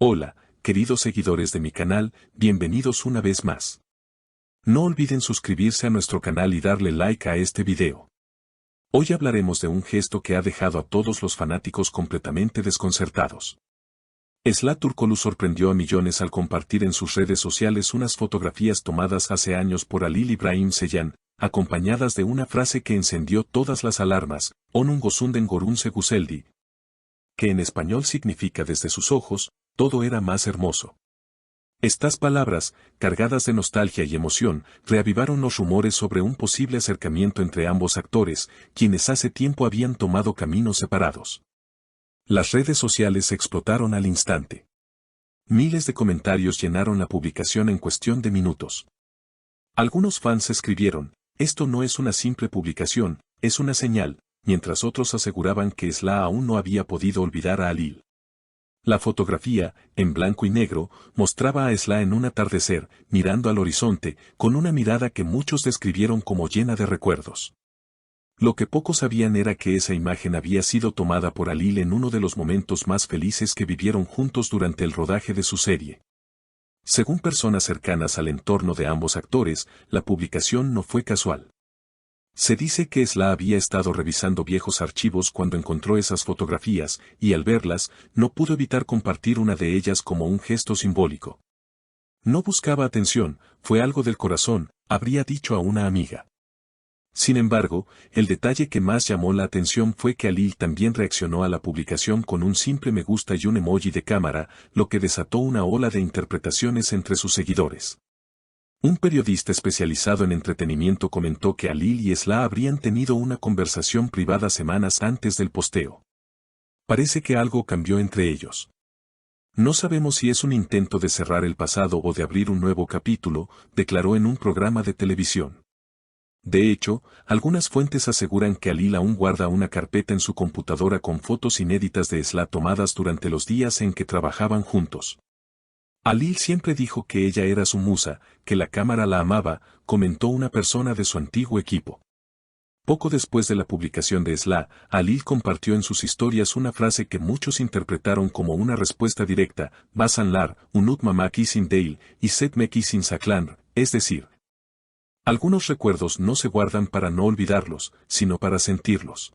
Hola, queridos seguidores de mi canal, bienvenidos una vez más. No olviden suscribirse a nuestro canal y darle like a este video. Hoy hablaremos de un gesto que ha dejado a todos los fanáticos completamente desconcertados. Esla Turkoglu sorprendió a millones al compartir en sus redes sociales unas fotografías tomadas hace años por Halil İbrahim Ceylan, acompañadas de una frase que encendió todas las alarmas, Onun gözünden görünse güzeldi, que en español significa desde sus ojos, todo era más hermoso. Estas palabras, cargadas de nostalgia y emoción, reavivaron los rumores sobre un posible acercamiento entre ambos actores, quienes hace tiempo habían tomado caminos separados. Las redes sociales explotaron al instante. Miles de comentarios llenaron la publicación en cuestión de minutos. Algunos fans escribieron, esto no es una simple publicación, es una señal, mientras otros aseguraban que Esla aún no había podido olvidar a Halil. La fotografía, en blanco y negro, mostraba a Esla en un atardecer, mirando al horizonte, con una mirada que muchos describieron como llena de recuerdos. Lo que pocos sabían era que esa imagen había sido tomada por Halil en uno de los momentos más felices que vivieron juntos durante el rodaje de su serie. Según personas cercanas al entorno de ambos actores, la publicación no fue casual. Se dice que Esla había estado revisando viejos archivos cuando encontró esas fotografías, y al verlas, no pudo evitar compartir una de ellas como un gesto simbólico. No buscaba atención, fue algo del corazón, habría dicho a una amiga. Sin embargo, el detalle que más llamó la atención fue que Halil también reaccionó a la publicación con un simple me gusta y un emoji de cámara, lo que desató una ola de interpretaciones entre sus seguidores. Un periodista especializado en entretenimiento comentó que Halil y Esla habrían tenido una conversación privada semanas antes del posteo. Parece que algo cambió entre ellos. No sabemos si es un intento de cerrar el pasado o de abrir un nuevo capítulo, declaró en un programa de televisión. De hecho, algunas fuentes aseguran que Halil aún guarda una carpeta en su computadora con fotos inéditas de Esla tomadas durante los días en que trabajaban juntos. Halil siempre dijo que ella era su musa, que la cámara la amaba, comentó una persona de su antiguo equipo. Poco después de la publicación de Esla, Halil compartió en sus historias una frase que muchos interpretaron como una respuesta directa, Basanlar, unut mama kisin değil, y set me kisin saklan, es decir, algunos recuerdos no se guardan para no olvidarlos, sino para sentirlos.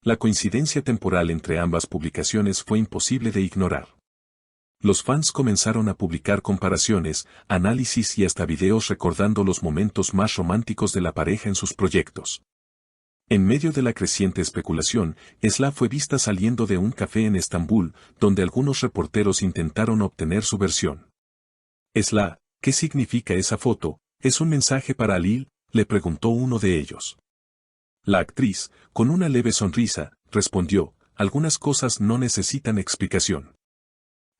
La coincidencia temporal entre ambas publicaciones fue imposible de ignorar. Los fans comenzaron a publicar comparaciones, análisis y hasta videos recordando los momentos más románticos de la pareja en sus proyectos. En medio de la creciente especulación, Esla fue vista saliendo de un café en Estambul, donde algunos reporteros intentaron obtener su versión. Esla, ¿qué significa esa foto? ¿Es un mensaje para Halil?, le preguntó uno de ellos. La actriz, con una leve sonrisa, respondió, algunas cosas no necesitan explicación.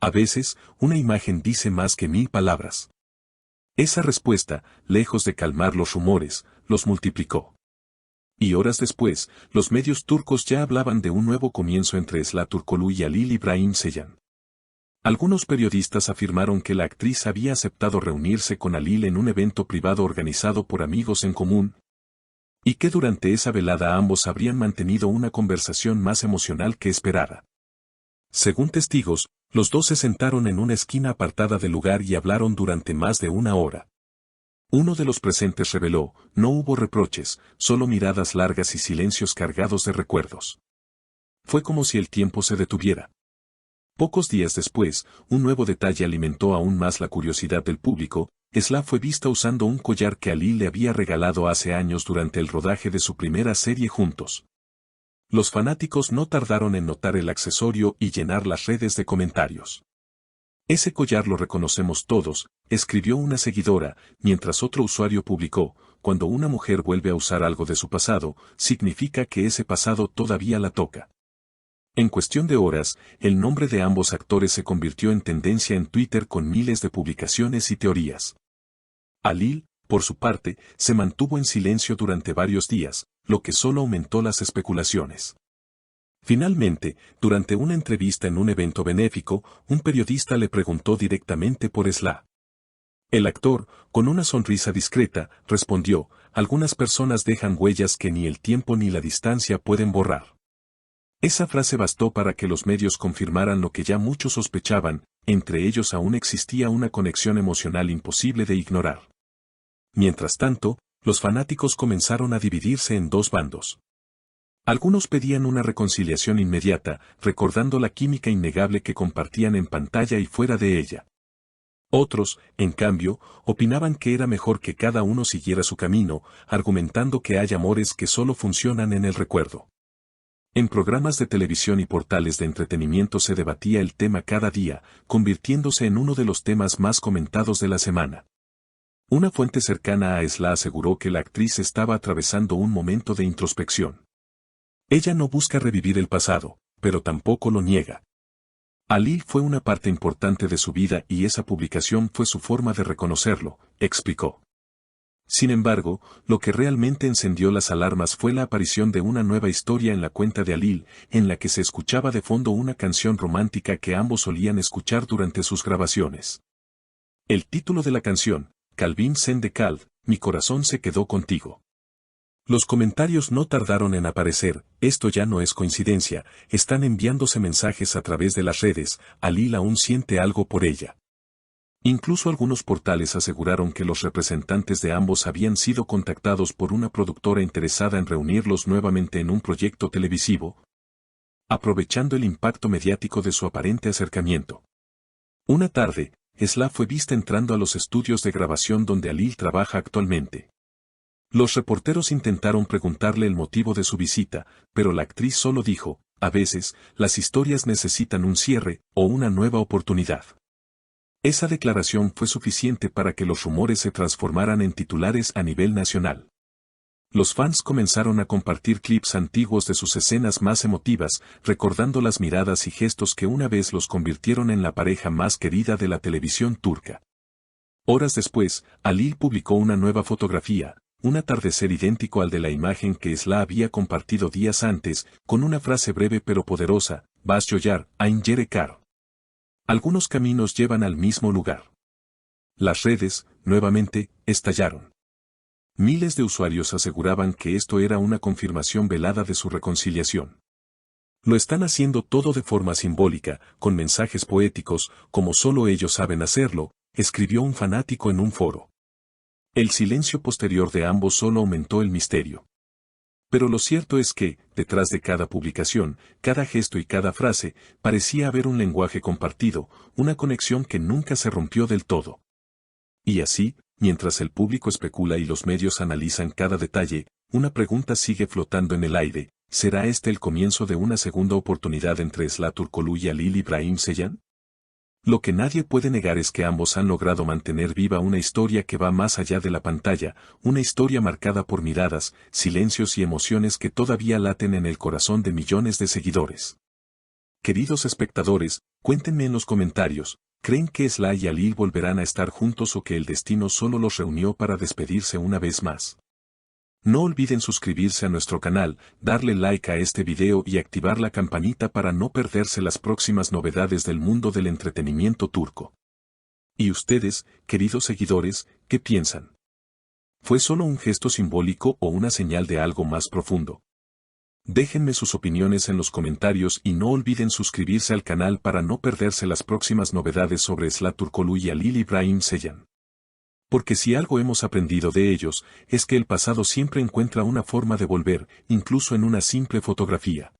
A veces, una imagen dice más que 1000 palabras. Esa respuesta, lejos de calmar los rumores, los multiplicó. Y horas después, los medios turcos ya hablaban de un nuevo comienzo entre Esla Turkoglu y Halil İbrahim Ceylan. Algunos periodistas afirmaron que la actriz había aceptado reunirse con Halil en un evento privado organizado por amigos en común, y que durante esa velada ambos habrían mantenido una conversación más emocional que esperada. Según testigos, los dos se sentaron en una esquina apartada del lugar y hablaron durante más de una hora. Uno de los presentes reveló, no hubo reproches, solo miradas largas y silencios cargados de recuerdos. Fue como si el tiempo se detuviera. Pocos días después, un nuevo detalle alimentó aún más la curiosidad del público. Esla fue vista usando un collar que Halil le había regalado hace años durante el rodaje de su primera serie juntos. Los fanáticos no tardaron en notar el accesorio y llenar las redes de comentarios. Ese collar lo reconocemos todos, escribió una seguidora, mientras otro usuario publicó, cuando una mujer vuelve a usar algo de su pasado, significa que ese pasado todavía la toca. En cuestión de horas, el nombre de ambos actores se convirtió en tendencia en Twitter con miles de publicaciones y teorías. Halil, por su parte, se mantuvo en silencio durante varios días, lo que solo aumentó las especulaciones. Finalmente, durante una entrevista en un evento benéfico, un periodista le preguntó directamente por Esla. El actor, con una sonrisa discreta, respondió, algunas personas dejan huellas que ni el tiempo ni la distancia pueden borrar. Esa frase bastó para que los medios confirmaran lo que ya muchos sospechaban, entre ellos aún existía una conexión emocional imposible de ignorar. Mientras tanto, los fanáticos comenzaron a dividirse en dos bandos. Algunos pedían una reconciliación inmediata, recordando la química innegable que compartían en pantalla y fuera de ella. Otros, en cambio, opinaban que era mejor que cada uno siguiera su camino, argumentando que hay amores que solo funcionan en el recuerdo. En programas de televisión y portales de entretenimiento se debatía el tema cada día, convirtiéndose en uno de los temas más comentados de la semana. Una fuente cercana a Esla aseguró que la actriz estaba atravesando un momento de introspección. Ella no busca revivir el pasado, pero tampoco lo niega. Alil fue una parte importante de su vida y esa publicación fue su forma de reconocerlo, explicó. Sin embargo, lo que realmente encendió las alarmas fue la aparición de una nueva historia en la cuenta de Alil, en la que se escuchaba de fondo una canción romántica que ambos solían escuchar durante sus grabaciones. El título de la canción, Calvin Sen de Cal, Mi corazón se quedó contigo. Los comentarios no tardaron en aparecer, esto ya no es coincidencia, están enviándose mensajes a través de las redes, Alil aún siente algo por ella. Incluso algunos portales aseguraron que los representantes de ambos habían sido contactados por una productora interesada en reunirlos nuevamente en un proyecto televisivo, aprovechando el impacto mediático de su aparente acercamiento. Una tarde, Esla fue vista entrando a los estudios de grabación donde Alil trabaja actualmente. Los reporteros intentaron preguntarle el motivo de su visita, pero la actriz solo dijo, a veces, las historias necesitan un cierre o una nueva oportunidad. Esa declaración fue suficiente para que los rumores se transformaran en titulares a nivel nacional. Los fans comenzaron a compartir clips antiguos de sus escenas más emotivas, recordando las miradas y gestos que una vez los convirtieron en la pareja más querida de la televisión turca. Horas después, Alil publicó una nueva fotografía, un atardecer idéntico al de la imagen que Esla había compartido días antes, con una frase breve pero poderosa, Bas Yoyar, Ain Yere Kar. Algunos caminos llevan al mismo lugar. Las redes, nuevamente, estallaron. Miles de usuarios aseguraban que esto era una confirmación velada de su reconciliación. Lo están haciendo todo de forma simbólica, con mensajes poéticos, como solo ellos saben hacerlo, escribió un fanático en un foro. El silencio posterior de ambos solo aumentó el misterio. Pero lo cierto es que, detrás de cada publicación, cada gesto y cada frase, parecía haber un lenguaje compartido, una conexión que nunca se rompió del todo. Y así, mientras el público especula y los medios analizan cada detalle, una pregunta sigue flotando en el aire, ¿será este el comienzo de una segunda oportunidad entre Esla Turkoglu y Alil Ibrahim Ceylan? Lo que nadie puede negar es que ambos han logrado mantener viva una historia que va más allá de la pantalla, una historia marcada por miradas, silencios y emociones que todavía laten en el corazón de millones de seguidores. Queridos espectadores, cuéntenme en los comentarios, ¿creen que Esla y Alil volverán a estar juntos o que el destino solo los reunió para despedirse una vez más? No olviden suscribirse a nuestro canal, darle like a este video y activar la campanita para no perderse las próximas novedades del mundo del entretenimiento turco. ¿Y ustedes, queridos seguidores, qué piensan? ¿Fue solo un gesto simbólico o una señal de algo más profundo? Déjenme sus opiniones en los comentarios y no olviden suscribirse al canal para no perderse las próximas novedades sobre Esla Turkoglu y Alil Ibrahim Ceylan. Porque si algo hemos aprendido de ellos, es que el pasado siempre encuentra una forma de volver, incluso en una simple fotografía.